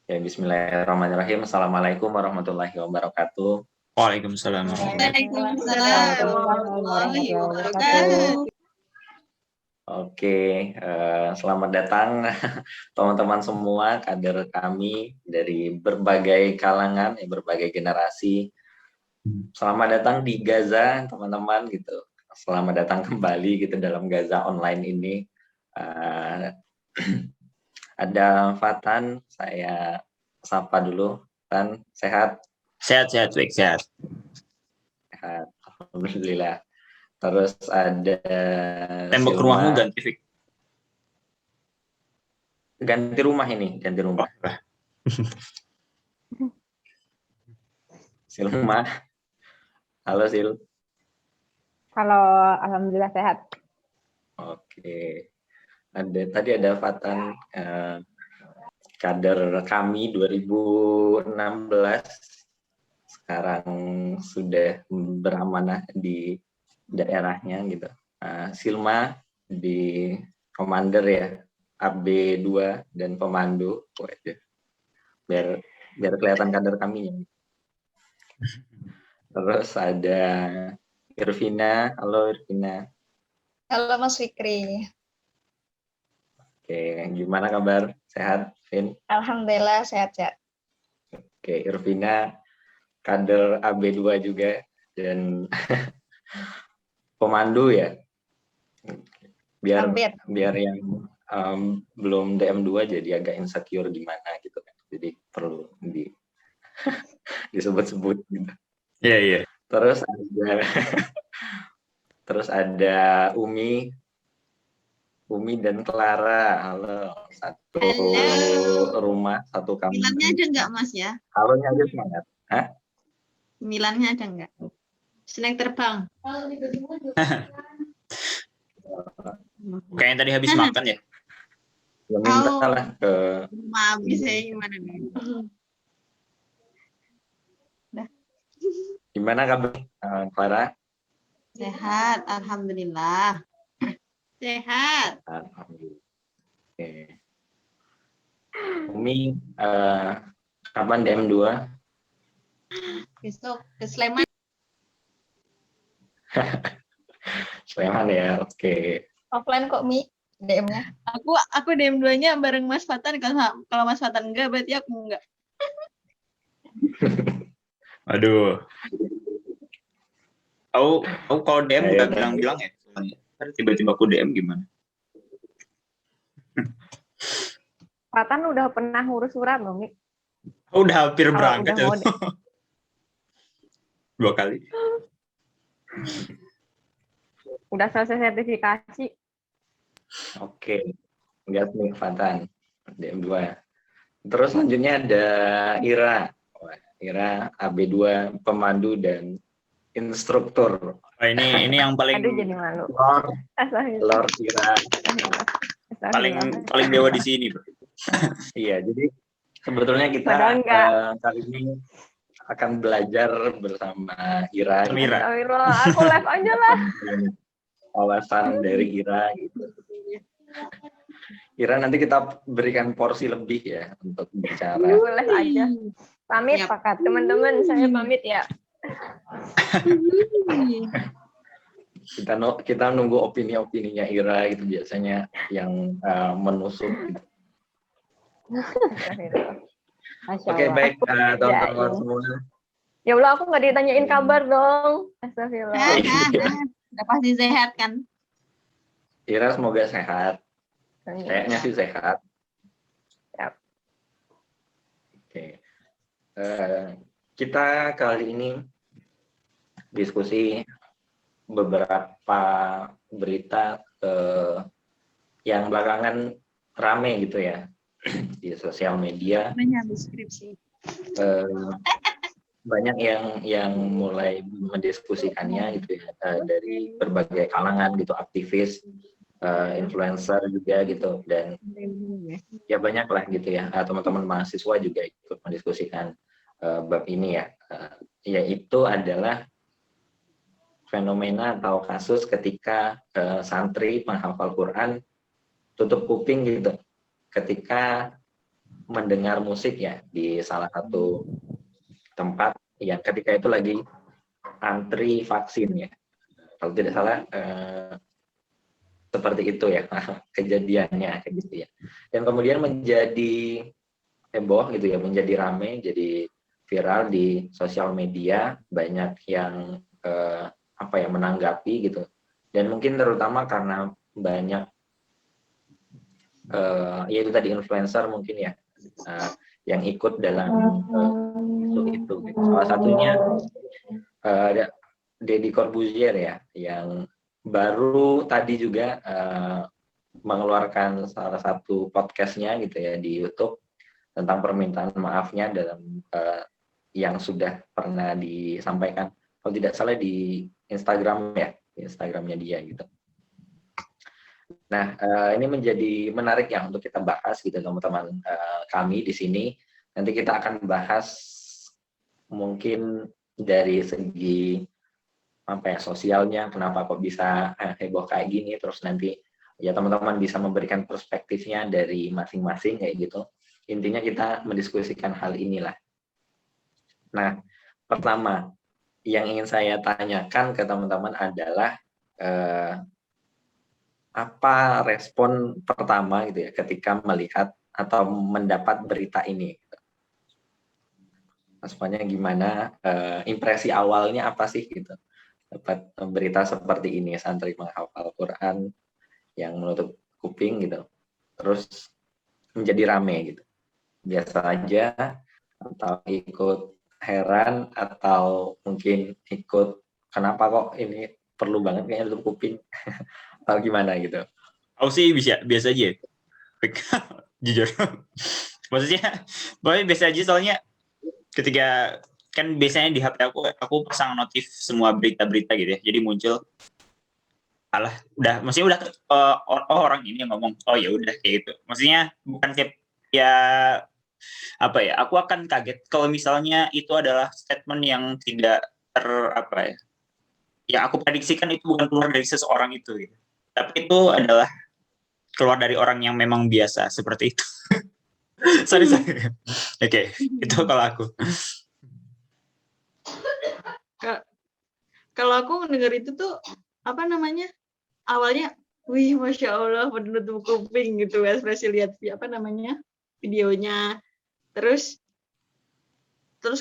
Ya, bismillahirrahmanirrahim. Assalamualaikum warahmatullahi wabarakatuh. Waalaikumsalam warahmatullahi Waalaikumsalam warahmatullahi wabarakatuh. Oke, selamat datang teman-teman semua, kader kami dari berbagai kalangan, berbagai generasi. Selamat datang di Gaza, teman-teman gitu. Selamat datang kembali gitu dalam Gaza online ini. Ada Fatan, saya sapa dulu. Fatan, sehat? Sehat, baik, sehat. Sehat, alhamdulillah. Terus ada tembok Silma. Rumahmu ganti, Fik. Ganti rumah ini, ganti rumah. Silma. Halo, Sil. Halo, alhamdulillah sehat. Oke. Tadi ada Fatan, kader kami 2016. Sekarang sudah beramanah di daerahnya gitu. Silma di komander ya, AB2 dan pemandu. Biar kelihatan kader kami. Terus ada Irvina. Halo Irvina. Halo Mas Fikri. Oke, gimana kabar? Sehat, Vin? Alhamdulillah sehat-sehat. Oke, Irvina kader AB2 juga dan pemandu ya. Biar yang belum DM2 jadi agak insecure gimana gitu kan. Jadi perlu disebut-sebut gitu. Iya. Terus ada Umi dan Clara. Halo, satu rumah, satu kamar. Milannya ada nggak, Mas ya? Halonya aja semangat. Hah? Milannya ada nggak? Snack terbang. Kayaknya tadi habis makan ya? Ya minta lah ke Habis ya gimana nih? Gimana kabar, Clara? Sehat, alhamdulillah. Sehat. Alhamdulillah. Oke. Umi, kapan DM2? Besok ke Sleman. Sleman ya, oke. Offline kok Mi DM-nya? Aku DM 2-nya bareng Mas Fatan. Kalau Mas Fatan enggak, berarti aku enggak. Aduh. Aku kalau DM udah bilang-bilang ya. Tiba-tiba aku DM gimana? Fatan udah pernah ngurus surat belum, Mi? Udah hampir berangkat. Udah 2 kali. Udah selesai sertifikasi. Oke. Lihat nih, Fatan. DM2 ya. Terus selanjutnya ada Ira. Ira AB2 pemandu dan instruktur. Ini yang paling Aduh, jadi malu. Lord Ira. paling dewa di sini, Bro. Iya, jadi sebetulnya kita kali ini akan belajar bersama Ira. Aku live aja lah. Wawasan dari Ira gitu. Ira, nanti kita berikan porsi lebih ya untuk bicara. Boleh aja. Pamit, Pakat. Teman-teman, saya pamit ya. Kita nunggu opini-opininya Ira itu biasanya yang menusuk gitu. Oke, baik teman-teman semua. Ya Allah, aku nggak ditanyain kabar dong. Astagfirullah. Udah pasti sehat kan? Ira semoga sehat. Kayaknya sih sehat. Yap. Oke. Kita kali ini diskusi beberapa berita yang belakangan rame gitu ya di sosial media. Banyak yang mulai mendiskusikannya gitu ya, dari berbagai kalangan gitu, aktivis, influencer juga gitu, dan ya banyak lah gitu ya, teman-teman mahasiswa juga ikut mendiskusikan bab ini ya, yaitu adalah fenomena atau kasus ketika santri penghafal Quran tutup kuping gitu ketika mendengar musik ya di salah satu tempat yang ketika itu lagi antri vaksin ya. Kalau tidak salah seperti itu ya kejadiannya kayak gitu ya. Dan kemudian menjadi heboh gitu ya, menjadi rame, jadi viral di sosial media, banyak yang menanggapi gitu. Dan mungkin terutama karena banyak yaitu tadi influencer mungkin ya yang ikut dalam isu itu gitu. Salah satunya ada Deddy Corbuzier ya, yang baru tadi juga mengeluarkan salah satu podcastnya gitu ya di YouTube tentang permintaan maafnya dalam yang sudah pernah disampaikan kalau tidak salah di Instagram ya, di Instagramnya dia gitu. Nah, ini menjadi menarik ya untuk kita bahas gitu teman-teman kami di sini. Nanti kita akan bahas mungkin dari segi sosialnya, kenapa kok bisa heboh kayak gini, terus nanti ya teman-teman bisa memberikan perspektifnya dari masing-masing kayak gitu. Intinya kita mendiskusikan hal inilah. Nah, pertama yang ingin saya tanyakan ke teman-teman adalah apa respon pertama gitu ya ketika melihat atau mendapat berita ini? Responnya gimana? Impresi awalnya apa sih gitu? Dapat berita seperti ini, santri menghafal Quran yang menutup kuping gitu, terus menjadi rame gitu. Biasa aja atau ikut heran atau mungkin ikut kenapa kok ini perlu banget kayaknya tutup kuping atau gimana gitu. Aku sih biasa aja. Jujur. Maksudnya biasa aja, soalnya ketika kan biasanya di HP aku pasang notif semua berita-berita gitu ya. Jadi muncul maksudnya orang ini yang ngomong, oh ya udah kayak gitu. Maksudnya bukan kayak ya aku akan kaget kalau misalnya itu adalah statement yang tidak yang aku prediksikan itu bukan keluar dari seseorang itu gitu. Tapi itu adalah keluar dari orang yang memang biasa seperti itu. sorry. Oke, itu kalau aku. Kalau aku mendengar itu tuh awalnya wih masya Allah penutup kuping gitu, ekspresi lihat videonya, terus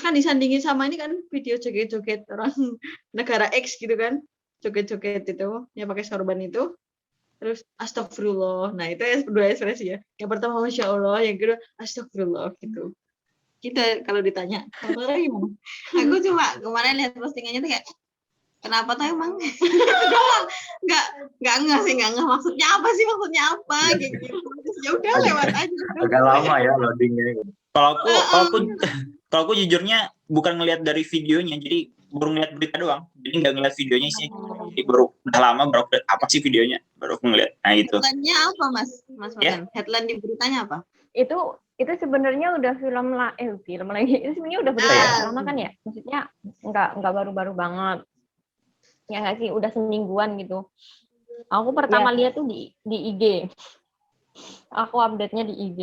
kan disandingin sama ini kan video joget-joget orang negara X gitu kan, joget-joget itu yang pakai sorban itu, terus astagfirullah. Nah itu dua ekspresi ya, yang pertama masya Allah, yang kedua astagfirullah gitu. Kita kalau ditanya gimana? Aku cuma kemarin lihat postingannya tuh kayak kenapa tuh emang nggak maksudnya apa gitu. Ya udah lewat aja. Agak lama ya loadingnya. Kalau aku jujurnya bukan ngelihat dari videonya, jadi baru ngeliat berita doang, jadi nggak ngeliat videonya sih. Jadi udah lama baru apa sih videonya, baru aku ngeliat. Nah itu. Headline-nya apa mas Watan? Yeah. Headline di beritanya apa? Itu sebenarnya udah film lagi. Itu sebenarnya udah berita lama kan ya? Maksudnya nggak baru-baru banget. Ya nggak sih, udah semingguan gitu. Aku pertama lihat tuh di IG. Aku update-nya di IG.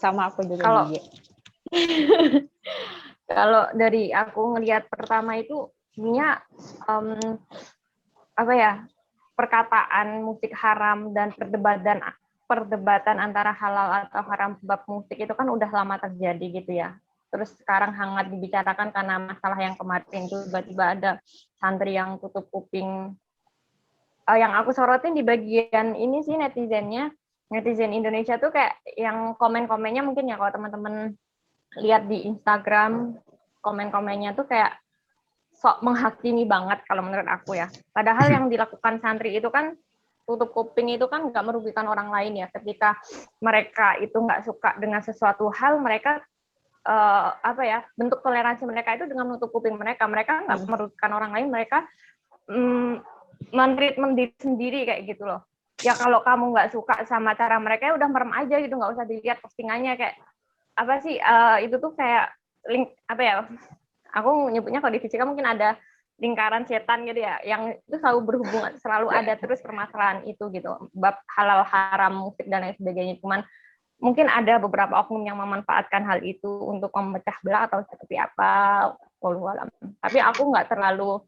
Sama aku juga kalau di IG. Kalau dari aku ngelihat pertama itu sebenarnya perkataan musik haram dan perdebatan antara halal atau haram bab musik itu kan udah lama terjadi gitu ya. Terus sekarang hangat dibicarakan karena masalah yang kemarin itu tiba-tiba ada santri yang tutup kuping. Yang aku sorotin di bagian ini sih netizen Indonesia tuh kayak yang komen-komennya mungkin ya kalau teman-teman lihat di Instagram, komen-komennya tuh kayak sok menghakimi banget kalau menurut aku ya. Padahal yang dilakukan santri itu kan tutup kuping itu kan nggak merugikan orang lain ya. Ketika mereka itu nggak suka dengan sesuatu hal, mereka bentuk toleransi mereka itu dengan menutup kuping mereka nggak merugikan orang lain, mereka men-treatment diri sendiri kayak gitu loh. Ya kalau kamu nggak suka sama cara mereka ya udah merem aja gitu, nggak usah dilihat postingannya kayak itu tuh kayak aku nyebutnya kalau di fisika mungkin ada lingkaran setan gitu ya, yang itu selalu ada terus permasalahan itu gitu, bab halal haram musik dan lain sebagainya. Cuman mungkin ada beberapa oknum yang memanfaatkan hal itu untuk memecah belah atau seperti apa, wallahu alam. Tapi aku nggak terlalu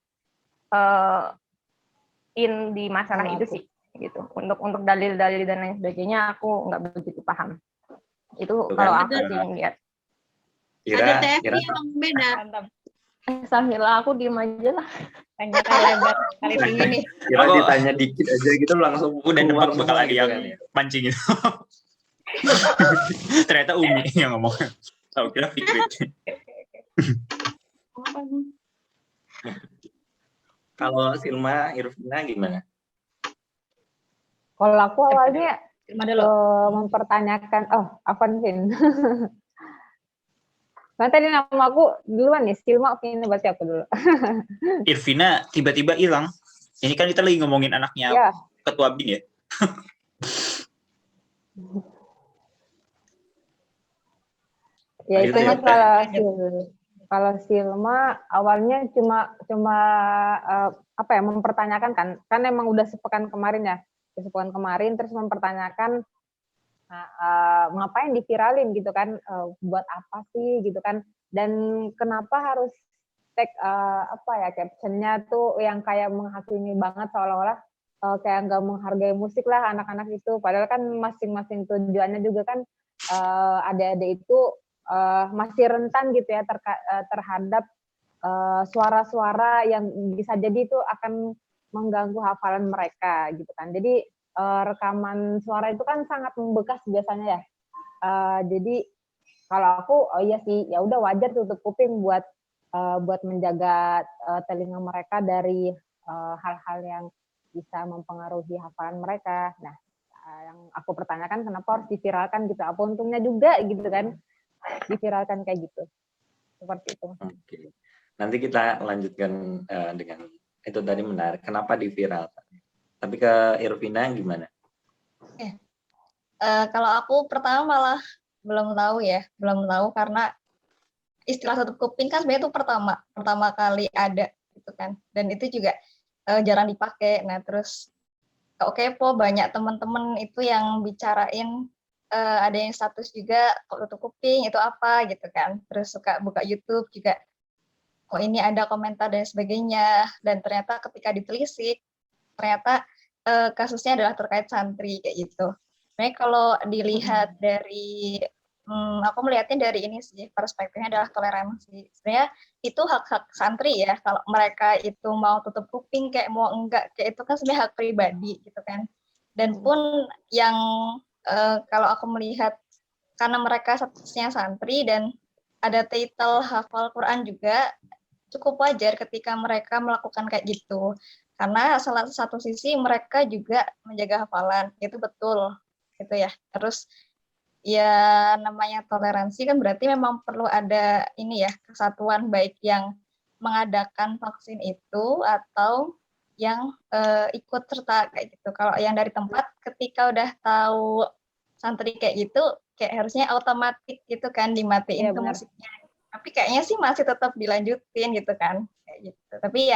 in di masalah itu sih, gitu. Untuk dalil-dalil dan lain sebagainya aku nggak begitu paham. Itu kalau aku sih ngeliat. Ada TFI yang beda. Sambil aku diem aja lah. Tanya kali lebar kali tinggi nih. Kira ditanya dikit aja gitu langsung udah keluar nebak bakal semua ada gitu yang kan ya. pancing itu. Ternyata Umi yang ngomong. Tahu kira Fikri. Kalau Silma, Irvina gimana? Kalau aku awalnya Terima dulu. mempertanyakan, Avansin. Kan tadi nama aku duluan nih, Silma, ini berarti aku dulu. Irvina tiba-tiba hilang. Ini kan kita lagi ngomongin anaknya Ya. Ketua BIN ya. Ya Lanjut itu ya, mah kalau Silma awalnya cuma mempertanyakan kan emang udah sepekan kemarin terus mempertanyakan ngapain diviralin gitu kan, buat apa sih gitu kan, dan kenapa harus tag captionnya tuh yang kayak menghakimi banget seolah-olah kayak nggak menghargai musik lah anak-anak itu, padahal kan masing-masing tujuannya juga kan adik-adik itu masih rentan gitu ya terhadap suara-suara yang bisa jadi itu akan mengganggu hafalan mereka gitu kan. Jadi rekaman suara itu kan sangat membekas biasanya ya. Jadi kalau aku iya sih ya udah wajar tutup kuping buat menjaga telinga mereka dari hal-hal yang bisa mempengaruhi hafalan mereka. Nah, yang aku pertanyakan kenapa harus diviralkan gitu? Apa untungnya juga gitu kan? Diviralkan kayak gitu. Seperti itu. Oke. Nanti kita lanjutkan dengan itu tadi menarik. Kenapa diviralkan? Tapi ke Irvina gimana? Kalau aku pertama malah belum tahu karena istilah tutup kuping kan sebenarnya itu pertama kali ada gitu kan, dan itu juga jarang dipakai. Nah terus kepo banyak teman-teman itu yang bicarain, ada yang status juga kok tutup kuping itu apa gitu kan, terus suka buka YouTube juga kok ini ada komentar dan sebagainya, dan ternyata ketika ditelisik ternyata kasusnya adalah terkait santri kayak gitu. Nah kalau dilihat dari aku melihatnya dari ini sih, perspektifnya adalah toleransi. Sebenarnya itu hak-hak santri ya, kalau mereka itu mau tutup kuping kayak mau enggak, kayak itu kan sebenarnya hak pribadi gitu kan. Dan pun yang kalau aku melihat karena mereka statusnya santri dan ada titel hafal Quran juga, cukup wajar ketika mereka melakukan kayak gitu. Karena salah satu sisi mereka juga menjaga hafalan, itu betul gitu ya. Terus ya namanya toleransi kan berarti memang perlu ada ini ya, kesatuan baik yang mengadakan vaksin itu atau yang ikut serta kayak gitu. Kalau yang dari tempat ketika udah tahu santri kayak gitu kayak harusnya otomatis gitu kan dimatiin Iya, tuh benar. musiknya. Tapi kayaknya sih masih tetap dilanjutin gitu kan kayak gitu. Tapi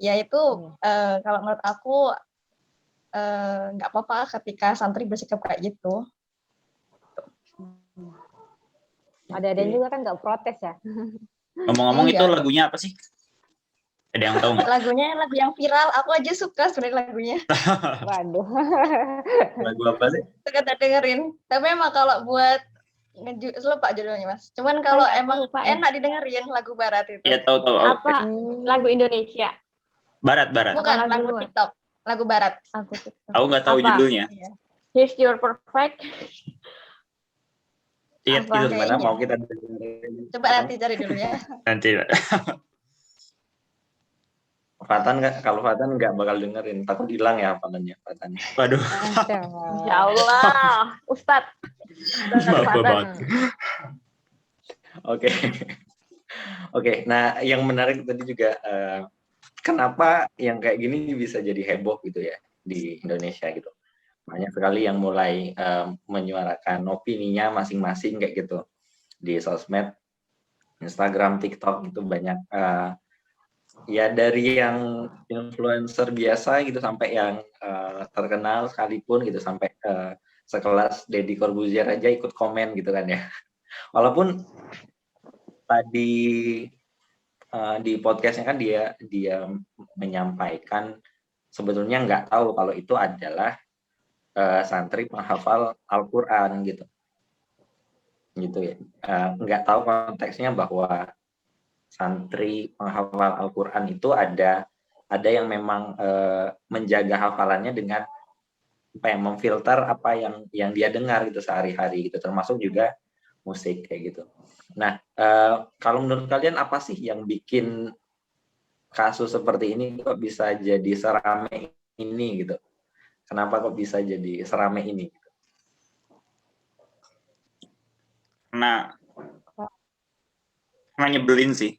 ya itu kalau menurut aku nggak apa-apa ketika santri bersikap kayak gitu. Ada juga kan nggak protes ya. Ngomong-ngomong itu Iya. lagunya apa sih? Ada yang tahu nggak? Lagunya lagu yang viral, aku aja suka sebenarnya lagunya. Waduh. Lagu apa sih? Suka dengerin. Tapi emang kalau buat lupa judulnya Mas. Cuman kalau emang lupa ya. enak didengerin lagu barat itu. Iya tahu. Apa lagu Indonesia? Barat. Bukan lagu lagu luar? TikTok, lagu barat. Aku TikTok. Aku nggak tahu Apa? judulnya. Here's Your Perfect. Iya Apa? gitu. Gimana Kayaknya. mau kita dengerin? Coba nanti cari dulu ya. Nanti. Fatan nggak? Kalau Fatan nggak bakal dengerin, takut hilang ya hafalannya Fatan. Waduh. Ya Allah, Ustadz. Bapak banget. Oke. Nah, yang menarik tadi juga kenapa yang kayak gini bisa jadi heboh gitu ya di Indonesia gitu. Banyak sekali yang mulai menyuarakan opininya masing-masing kayak gitu di sosmed, Instagram, TikTok itu banyak. Ya dari yang influencer biasa gitu sampai yang terkenal sekalipun gitu, sampai sekelas Deddy Corbuzier aja ikut komen gitu kan ya. Walaupun tadi di podcastnya kan dia menyampaikan sebetulnya nggak tahu kalau itu adalah santri penghafal Al-Quran gitu ya. Nggak tahu konteksnya bahwa santri penghafal Al-Quran itu ada yang memang menjaga hafalannya dengan apa yang memfilter apa yang dia dengar gitu sehari-hari gitu, termasuk juga musik kayak gitu. Nah, kalau menurut kalian apa sih yang bikin kasus seperti ini kok bisa jadi serame ini gitu? Kenapa kok bisa jadi serame ini? Karena nyebelin sih.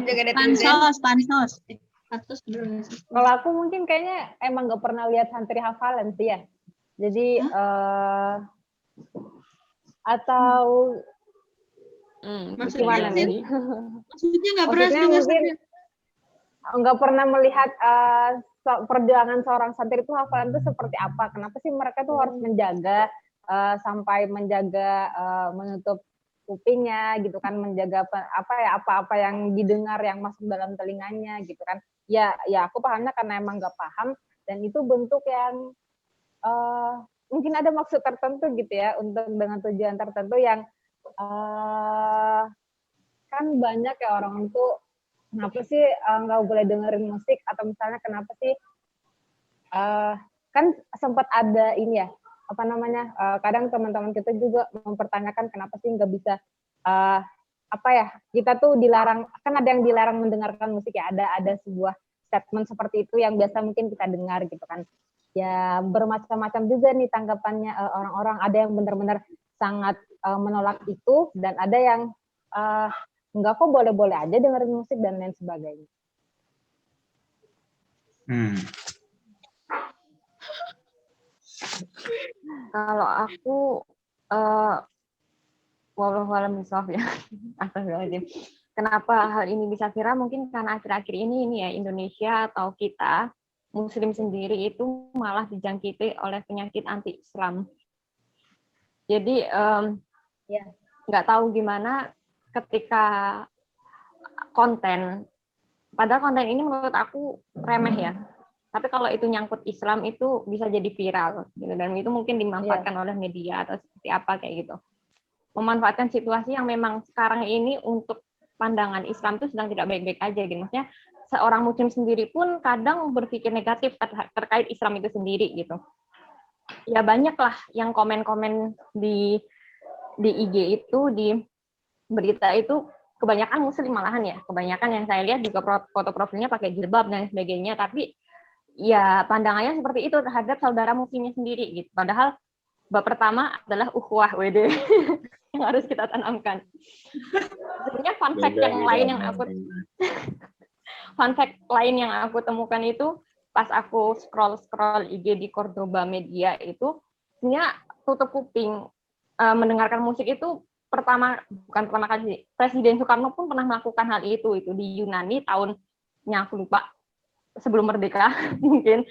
Juga netizen. Pansos. Pansos dulu. Kalau aku mungkin kayaknya emang nggak pernah lihat santri hafalan sih ya. Jadi atau Maksudnya gimana nih? Maksudnya nggak pernah Maksudnya dengar mungkin santri. nggak pernah melihat perjuangan seorang santri itu hafalan itu seperti apa. Kenapa sih mereka tuh harus menjaga sampai menjaga menutup kupingnya gitu kan, menjaga apa-apa yang didengar yang masuk dalam telinganya gitu kan. Ya aku pahamnya karena emang nggak paham, dan itu bentuk yang mungkin ada maksud tertentu gitu ya, untuk dengan tujuan tertentu yang kan banyak ya orang tuh kenapa sih nggak boleh dengerin musik, atau misalnya kenapa sih kan sempat ada ini ya, apa namanya, kadang teman-teman kita juga mempertanyakan kenapa sih nggak bisa apa ya, kita tuh dilarang, kan ada yang dilarang mendengarkan musik ya, ada sebuah statement seperti itu yang biasa mungkin kita dengar gitu kan. Ya bermacam-macam juga nih tanggapannya orang-orang, ada yang benar-benar sangat menolak itu, dan ada yang enggak kok, boleh-boleh aja dengerin musik dan lain sebagainya. Kalau aku wallahu a'lam bishawab ya. Astagfirullahaladzim. Kenapa hal ini bisa viral? Mungkin karena akhir-akhir ini ya, Indonesia atau kita Muslim sendiri itu malah dijangkiti oleh penyakit anti-Islam. Jadi nggak tahu gimana ketika padahal konten ini menurut aku remeh ya. Tapi kalau itu nyangkut Islam itu bisa jadi viral, gitu. Dan itu mungkin dimanfaatkan oleh media atau seperti apa kayak gitu. Memanfaatkan situasi yang memang sekarang ini untuk pandangan Islam itu sedang tidak baik-baik aja, gitu. Maksudnya seorang Muslim sendiri pun kadang berpikir negatif terkait Islam itu sendiri, gitu. Ya banyak lah yang komen-komen di IG itu, di berita itu kebanyakan Muslim malahan ya. Kebanyakan yang saya lihat juga foto profilnya pakai jilbab dan sebagainya, tapi ya pandangannya seperti itu terhadap saudara muslimnya sendiri gitu. Padahal bab pertama adalah ukhuwah WD yang harus kita tanamkan. Sebenarnya fun fact lain yang aku temukan itu pas aku scroll IG di Cordoba Media itu, sebenarnya tutup kuping mendengarkan musik itu bukan pertama kali. Presiden Soekarno pun pernah melakukan hal itu di Yunani tahunnya aku lupa, sebelum merdeka mungkin,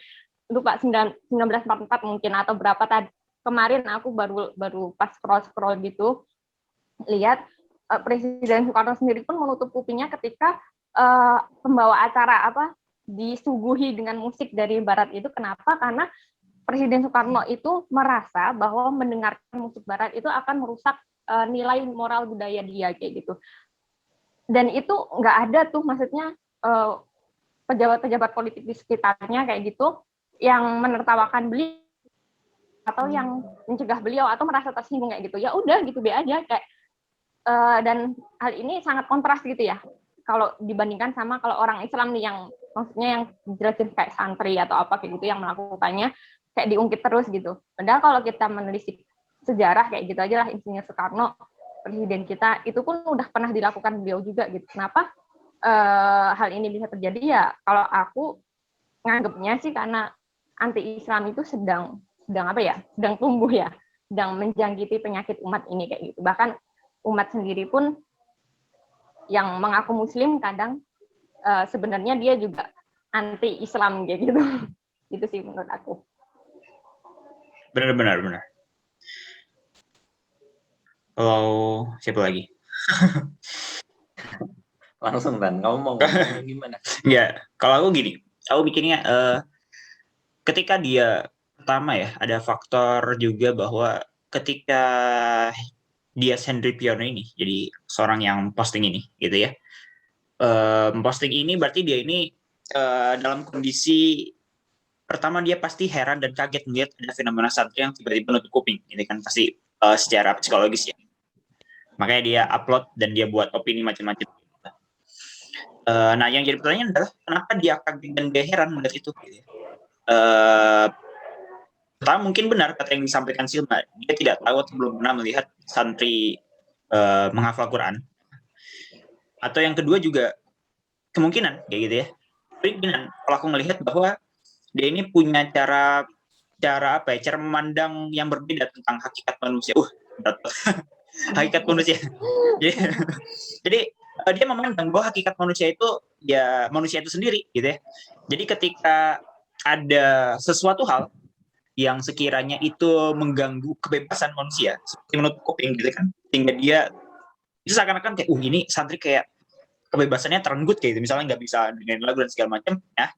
lupa 1944 mungkin atau berapa tadi. Kemarin aku baru pas scroll gitu lihat Presiden Soekarno sendiri pun menutup kupingnya ketika pembawa acara disuguhi dengan musik dari barat itu. Kenapa? Karena Presiden Soekarno itu merasa bahwa mendengarkan musik barat itu akan merusak nilai moral budaya dia kayak gitu. Dan itu nggak ada tuh, maksudnya pejabat-pejabat politik di sekitarnya kayak gitu yang menertawakan beliau atau yang mencegah beliau atau merasa tersinggung kayak gitu. Ya udah gitu, be aja kayak dan hal ini sangat kontras gitu ya kalau dibandingkan sama kalau orang Islam nih, yang maksudnya yang jelasin kayak santri atau apa kayak gitu yang melakukannya kayak diungkit terus gitu. Padahal kalau kita menelisik sejarah kayak gitu aja lah, Insinyur Soekarno presiden kita itu pun udah pernah dilakukan beliau juga gitu. Kenapa hal ini bisa terjadi? Ya kalau aku nganggapnya sih karena anti-Islam itu sedang tumbuh ya, sedang menjangkiti penyakit umat ini kayak gitu. Bahkan umat sendiri pun yang mengaku Muslim kadang sebenarnya dia juga anti-Islam kayak gitu. Itu sih menurut aku. benar. Kalau siapa lagi? Langsung kan ngomong gimana? Ya, kalau aku gini, aku bikinnya ketika dia pertama ya, ada faktor juga bahwa ketika dia Henry Piono ini, jadi seorang yang posting ini, gitu ya. Posting ini berarti dia ini dalam kondisi pertama dia pasti heran dan kaget melihat ada fenomena santri yang tiba-tiba menutup kuping. Ini kan pasti secara psikologis ya. Makanya dia upload dan dia buat opini macam-macam. Nah, yang jadi pertanyaan adalah kenapa dia kaget dan dia heran melihat itu? Gitu ya. Pertama mungkin benar kata yang disampaikan Silma, dia tidak tahu atau belum pernah melihat santri menghafal Quran. Atau yang kedua juga kemungkinan kayak gitu ya. Kemungkinan kalau aku melihat bahwa dia ini punya cara memandang yang berbeda tentang hakikat manusia. Hakikat manusia. Jadi dia memandang bahwa hakikat manusia itu ya manusia itu sendiri gitu ya. Jadi ketika ada sesuatu hal yang sekiranya itu mengganggu kebebasan manusia seperti menutup kuping gitu kan, sehingga dia itu seakan-akan kayak ini santri kayak kebebasannya terenggut kayak gitu, misalnya nggak bisa dengerin lagu dan segala macam ya.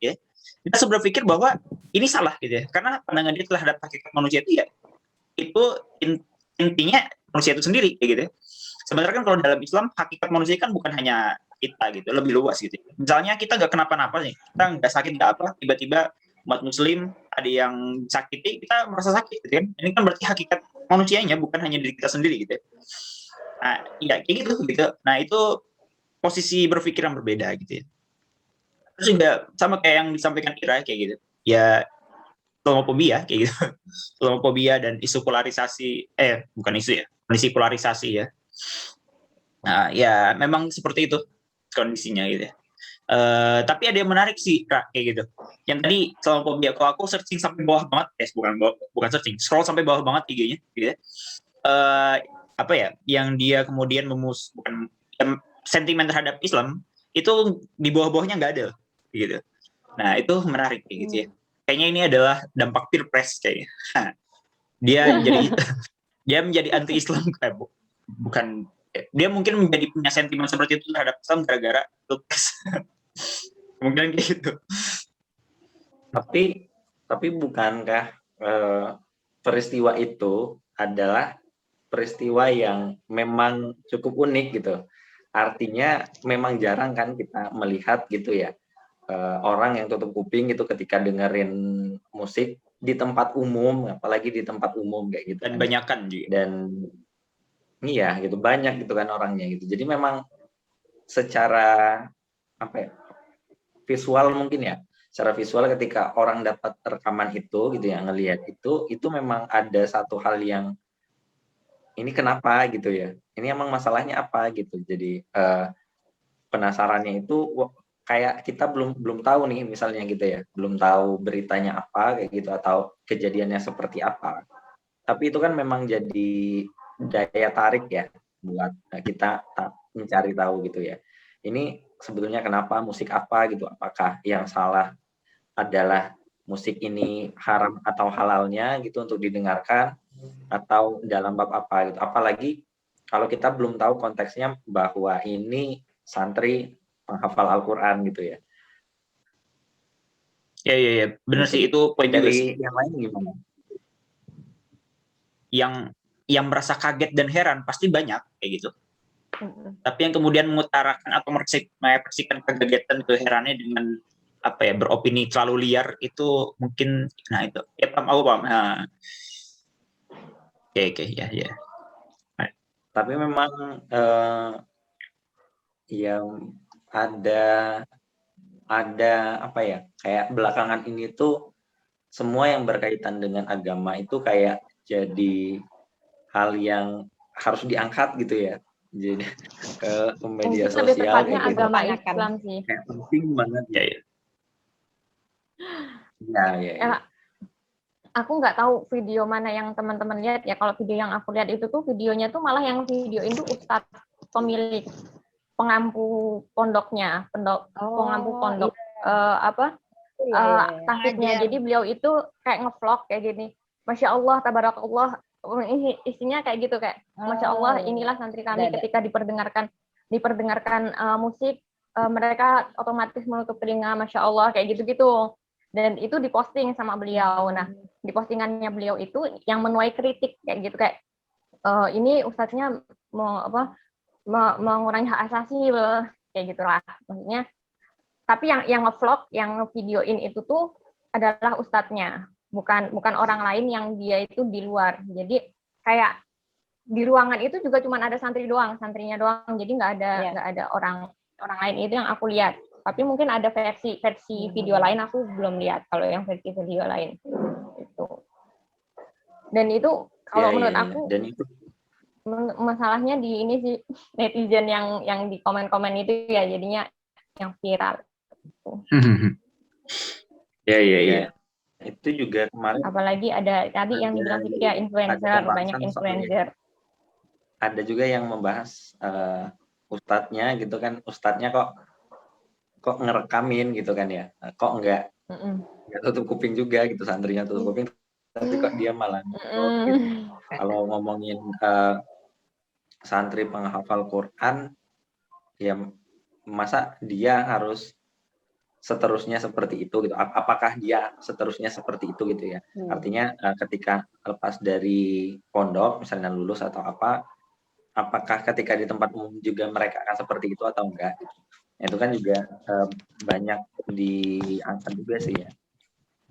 Kita sudah berpikir bahwa ini salah gitu ya, karena pandangan dia terhadap hakikat manusia itu ya itu intinya manusia itu sendiri kayak gitu ya. Sebenarnya kan kalau dalam Islam hakikat manusia kan bukan hanya kita gitu, lebih luas gitu. Misalnya kita nggak kenapa-napa nih, kita nggak sakit nggak apa, tiba-tiba umat Muslim ada yang sakiti, kita merasa sakit gitu kan. Ini kan berarti hakikat manusianya bukan hanya diri kita sendiri gitu ya. Nah, ya kayak gitu. Nah itu posisi berpikir yang berbeda gitu ya. Terus juga sama kayak yang disampaikan Ira kayak gitu. Ya Islamofobia kayak gitu. Islamofobia dan isu polarisasi, bukan isu ya, kondisi polarisasi ya. Nah, ya memang seperti itu kondisinya gitu ya. Tapi ada yang menarik sih Kak, kayak gitu. Yang tadi Islamofobia, kalau aku searching sampai bawah banget, bukan searching, scroll sampai bawah banget IG-nya gitu ya. Apa ya, yang dia kemudian bukan sentimen terhadap Islam itu di bawah-bawahnya nggak ada gitu. Nah itu menarik kayak gitu ya. Kayaknya ini adalah dampak peer press kayaknya. Dia menjadi anti Islam kayak bukan, dia mungkin menjadi punya sentimen seperti itu terhadap Islam gara-gara peer press. Mungkin kayak gitu. Tapi bukankah peristiwa itu adalah peristiwa yang memang cukup unik gitu. Artinya memang jarang kan kita melihat gitu ya orang yang tutup kuping gitu ketika dengerin musik di tempat umum, apalagi di tempat umum kayak gitu. Dan banyakan juga. Dan iya gitu, banyak gitu kan orangnya gitu. Jadi memang secara apa ya, visual mungkin ya, secara visual ketika orang dapat rekaman itu gitu ya, ngelihat itu memang ada satu hal yang ini kenapa gitu ya, ini emang masalahnya apa gitu. Jadi penasarannya itu kayak kita belum tahu nih misalnya gitu ya, belum tahu beritanya apa kayak gitu atau kejadiannya seperti apa, tapi itu kan memang jadi daya tarik ya buat kita mencari tahu gitu ya, ini sebetulnya kenapa, musik apa gitu, apakah yang salah adalah musik ini haram atau halalnya gitu untuk didengarkan atau dalam bab apa gitu, apalagi kalau kita belum tahu konteksnya bahwa ini santri penghafal Al-Quran gitu ya. Ya, benar sih, itu poin juga sih. Yang lain gimana? Yang merasa kaget dan heran pasti banyak kayak gitu. Tapi yang kemudian mengutarakan atau mengekspresikan kekagetan keheranannya dengan apa ya, beropini terlalu liar itu mungkin, nah itu ya paham. Nah. Oke, ya. Tapi memang yang ada apa ya, kayak belakangan ini tuh semua yang berkaitan dengan agama itu kayak jadi hal yang harus diangkat gitu ya, jadi ke media sosial. Lebih tepatnya gitu. agama Islam sih. Kayak penting banget ya. Ya. Aku nggak tahu video mana yang teman-teman lihat ya. Kalau video yang aku lihat itu tuh videonya tuh malah yang video itu Ustadz pemilik pengampu pondoknya, pengampu pondok sakitnya. Jadi beliau itu kayak ngevlog kayak gini. Masya Allah, tabarakallah, isinya kayak gitu, kayak Masya Allah, inilah santri kami ketika diperdengarkan musik, mereka otomatis menutup telinga, Masya Allah, kayak gitu-gitu. Dan itu diposting sama beliau. Nah, di postingannya beliau itu yang menuai kritik kayak gitu, kayak ini ustadznya mengurangi hak asasi, kayak gitulah. Maksudnya, tapi yang nge-vlog, yang nge-videoin itu tuh adalah ustadznya, bukan orang lain yang dia itu di luar. Jadi kayak di ruangan itu juga cuma ada santrinya doang. Jadi nggak ada orang lain, itu yang aku lihat. Tapi mungkin ada versi video lain, aku belum lihat kalau yang versi video lain itu. Dan itu kalau menurut aku, dan itu masalahnya di ini sih, netizen yang di komen-komen itu ya jadinya yang viral. Ya. Itu juga kemarin. Apalagi ada tadi yang dibilang itu ya influencer, banyak influencer. Ada juga yang membahas ustadznya gitu kan, ustadznya kok ngerekamin gitu kan ya, kok nggak tutup kuping juga gitu, santrinya tutup kuping, tapi kok dia malah gitu. Kalau ngomongin santri penghafal Quran, ya masa dia harus seterusnya seperti itu gitu? Apakah dia seterusnya seperti itu gitu ya? Artinya ketika lepas dari pondok, misalnya lulus atau apa, apakah ketika di tempat umum juga mereka akan seperti itu atau enggak? Gitu. Itu kan juga banyak diangkat juga sih ya.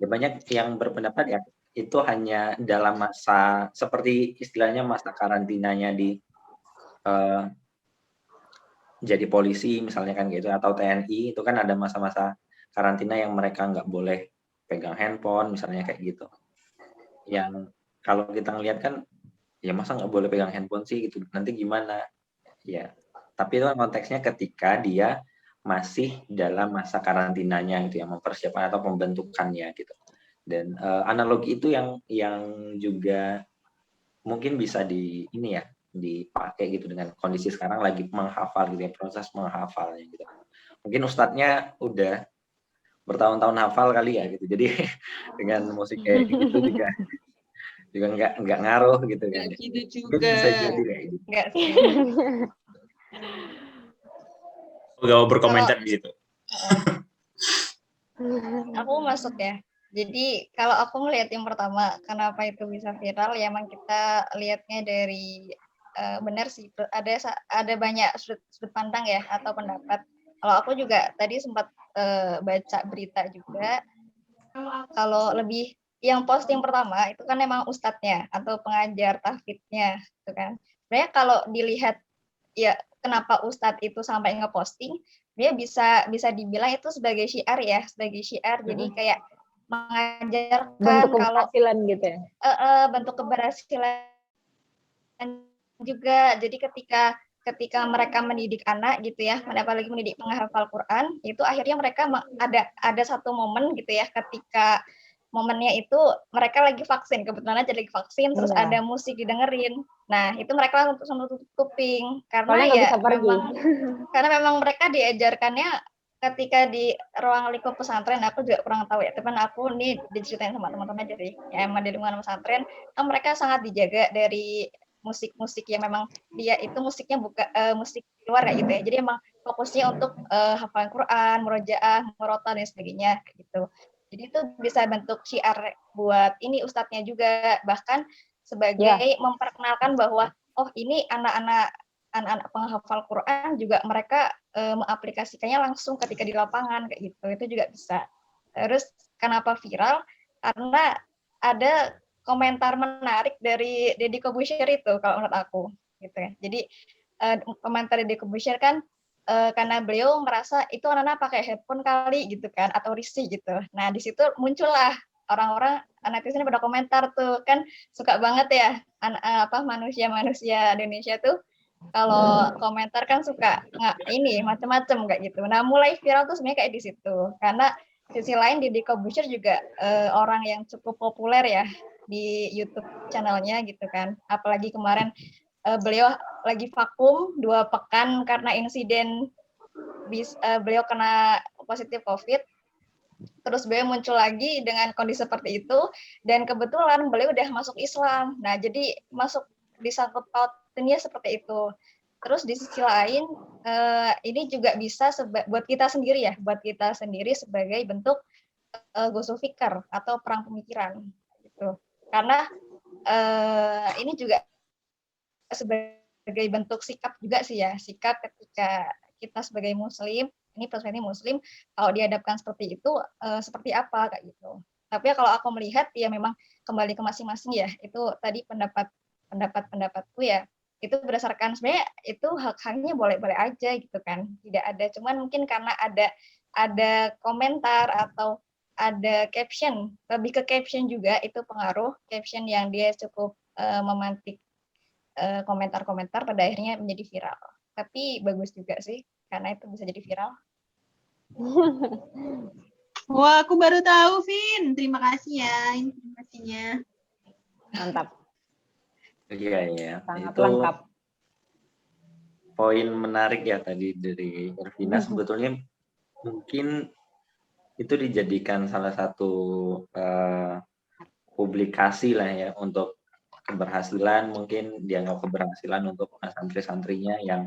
Ya banyak yang berpendapat ya itu hanya dalam masa seperti istilahnya masa karantinanya di jadi polisi misalnya kan gitu, atau TNI itu kan ada masa-masa karantina yang mereka nggak boleh pegang handphone misalnya kayak gitu. Yang kalau kita ngelihat kan ya masa nggak boleh pegang handphone sih gitu, nanti gimana ya. Tapi itu konteksnya ketika dia masih dalam masa karantinanya gitu ya, mempersiapkan atau pembentukannya gitu. Dan analogi itu yang juga mungkin bisa dipakai gitu dengan kondisi sekarang lagi menghafal gitu ya, proses menghafalnya gitu. Mungkin ustadznya udah bertahun-tahun hafal kali ya gitu, jadi dengan musik kayak gitu juga nggak ngaruh gitu kan. Gitu juga. Bisa jadi kayak gitu. Enggak sih. Gak mau berkomentar di situ. Aku masuk ya. Jadi kalau aku melihat yang pertama, kenapa itu bisa viral, ya emang kita lihatnya dari benar sih, ada banyak sudut pandang ya atau pendapat. Kalau aku juga tadi sempat baca berita juga, kalau lebih yang posting pertama itu kan emang ustadznya atau pengajar tahfidznya, gitu kan. Sebenarnya kalau dilihat ya kenapa ustadz itu sampai ngeposting, dia bisa dibilang itu sebagai syiar ya, Jadi kayak mengajarkan bentuk kalau keberhasilan gitu ya. Bentuk keberhasilan juga. Jadi ketika mereka mendidik anak gitu ya, apalagi mendidik penghafal Quran, itu akhirnya mereka ada satu momen gitu ya, ketika momennya itu mereka lagi vaksin, kebetulan aja lagi vaksin, terus ada musik didengerin. Nah, itu mereka langsung tutup kuping karena ya karena memang mereka diajarkannya ketika di ruang lingkup pesantren. Aku juga kurang tahu ya, teman aku nih diceritain sama teman-teman aja sih, ya emang di lingkungan pesantren kan mereka sangat dijaga dari musik-musik yang memang dia itu musiknya bukan musik luar kayak gitu ya. Jadi emang fokusnya untuk hafalan Quran, murojaah, murotal dan sebagainya kayak gitu. Jadi itu bisa bentuk syiar buat ini ustadznya juga, bahkan sebagai memperkenalkan bahwa oh ini anak-anak penghafal Quran juga mereka mengaplikasikannya langsung ketika di lapangan kayak gitu. Itu juga bisa. Terus kenapa viral? Karena ada komentar menarik dari Deddy Corbuzier itu kalau menurut aku gitu ya. Jadi komentar Deddy Corbuzier kan karena beliau merasa itu anak-anak pakai headphone kali gitu kan, atau risih gitu. Nah di situ muncullah orang-orang netizen pada komentar tuh, kan suka banget ya manusia-manusia Indonesia tuh kalau komentar kan suka ini macam-macam kayak gitu. Nah mulai viral tuh sebenarnya kayak di situ, karena sisi lain Deddy Corbuzier juga orang yang cukup populer ya di YouTube channelnya gitu kan. Apalagi kemarin beliau lagi vakum 2 pekan karena insiden beliau kena positif COVID. terus beliau muncul lagi dengan kondisi seperti itu, dan kebetulan beliau udah masuk Islam. Nah, jadi masuk disangkut pautnya seperti itu. Terus di sisi lain, ini juga bisa buat kita sendiri ya, buat kita sendiri sebagai bentuk ghusul fikr atau perang pemikiran gitu. Karena ini juga sebagai bentuk sikap juga sih ya, sikap ketika kita sebagai muslim, ini perspektif muslim, kalau dihadapkan seperti itu seperti apa kayak gitu. Tapi kalau aku melihat ya memang kembali ke masing-masing ya, itu tadi pendapatku ya, itu berdasarkan sebenarnya itu hak-haknya boleh-boleh aja gitu kan, tidak ada, cuman mungkin karena ada komentar atau ada caption, lebih ke caption juga itu pengaruh, caption yang dia cukup memantik komentar-komentar pada akhirnya menjadi viral. Tapi bagus juga sih karena itu bisa jadi viral. Wah, aku baru tahu, Vin. Terima kasih ya informasinya. Mantap, Iya, sangat itu lengkap. poin menarik ya tadi dari Ervina. Sebetulnya mungkin itu dijadikan salah satu publikasi lah ya untuk keberhasilan, mungkin dianggap keberhasilan untuk santri-santrinya yang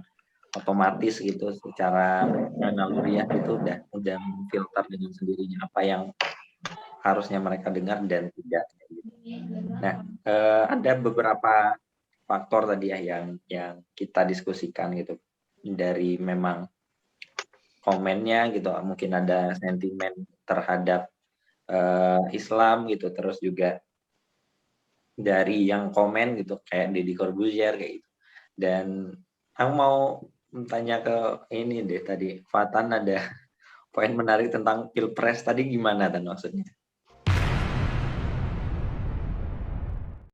otomatis gitu secara naluriah itu udah filter dengan sendirinya apa yang harusnya mereka dengar dan tidak. Nah, ada beberapa faktor tadi ya yang kita diskusikan gitu, dari memang komennya gitu, mungkin ada sentimen terhadap Islam gitu, terus juga dari yang komen gitu kayak Deddy Corbuzier kayak gitu. Dan aku mau tanya ke ini deh, tadi Fatan ada poin menarik tentang pilpres tadi, gimana kan maksudnya?